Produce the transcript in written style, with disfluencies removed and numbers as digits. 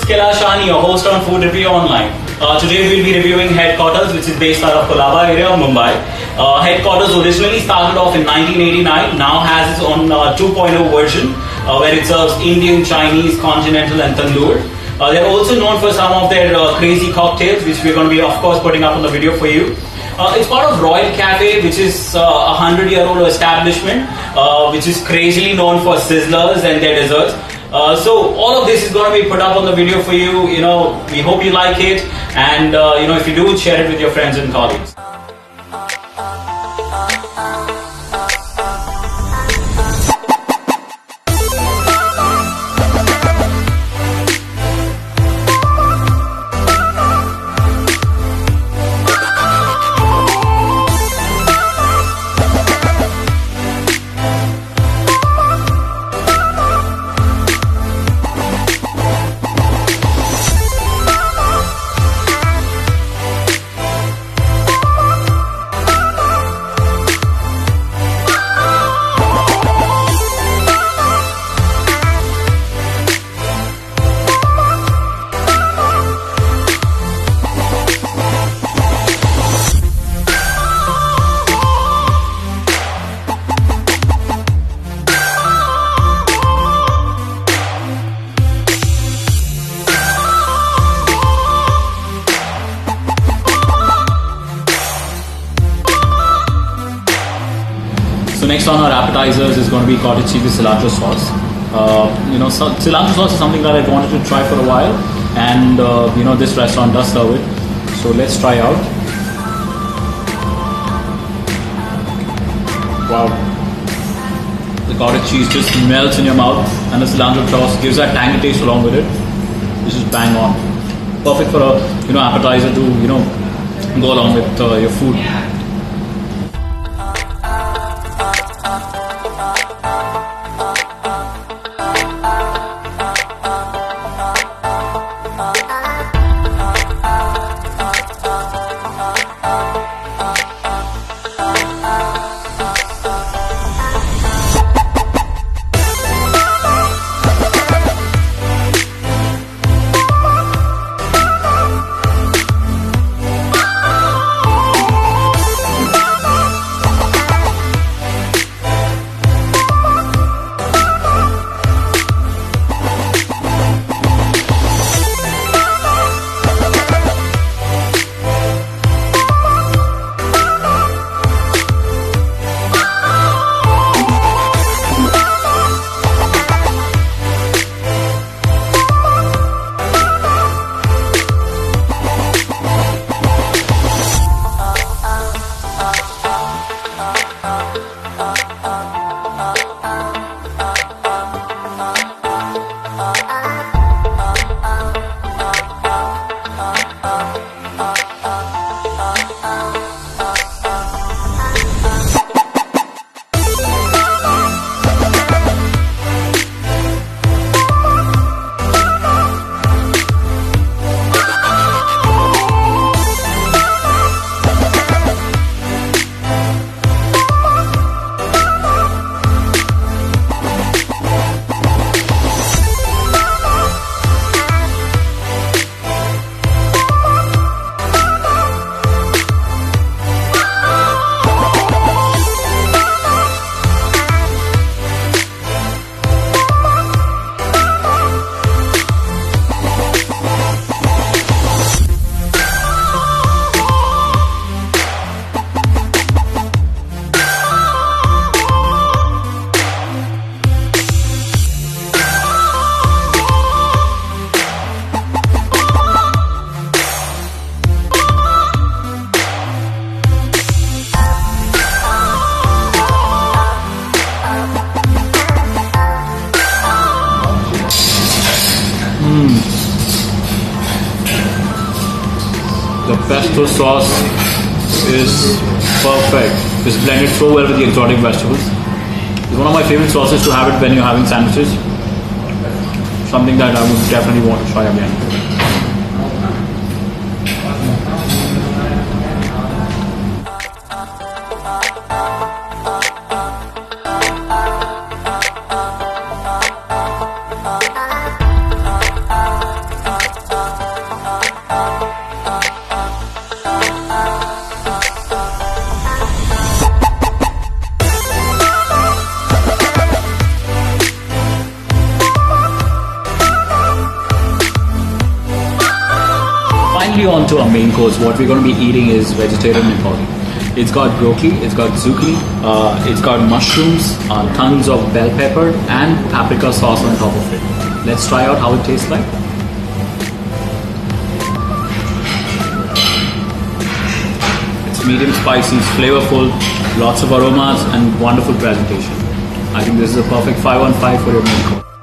Kailash, Shahani, your host on Food Review Online. Today we'll be reviewing Headquarters, which is based out of Colaba area of Mumbai. Headquarters originally started off in 1989, now has its own 2.0 version where it serves Indian, Chinese, continental and tandoor. They're also known for some of their crazy cocktails, which we're going to be of course putting up on the video for you. It's part of Royal Cafe, which is a 100-year-old establishment, which is crazily known for sizzlers and their desserts. So all of this is going to be put up on the video for you. We hope you like it, and if you do, share it with your friends and colleagues. So next on our appetizers is going to be Cottage Cheese Cilantro sauce. Cilantro sauce is something that I wanted to try for a while, and this restaurant does serve it. So let's try out. Wow, the cottage cheese just melts in your mouth, and the cilantro sauce gives that tangy taste along with it. This is bang on, perfect for a appetizer to go along with your food. pesto sauce is perfect. It's blended so well with the exotic vegetables. It's one of my favorite sauces to have it when you're having sandwiches. Something that I would definitely want to try again. Finally, on to our main course. What we're going to be eating is vegetarian Nepali. It's got broccoli, it's got zucchini, it's got mushrooms, tons of bell pepper and paprika sauce on top of it. Let's try out how it tastes like. It's medium spicy, it's flavorful, lots of aromas and wonderful presentation. I think this is a perfect 5 on 5 for your main course.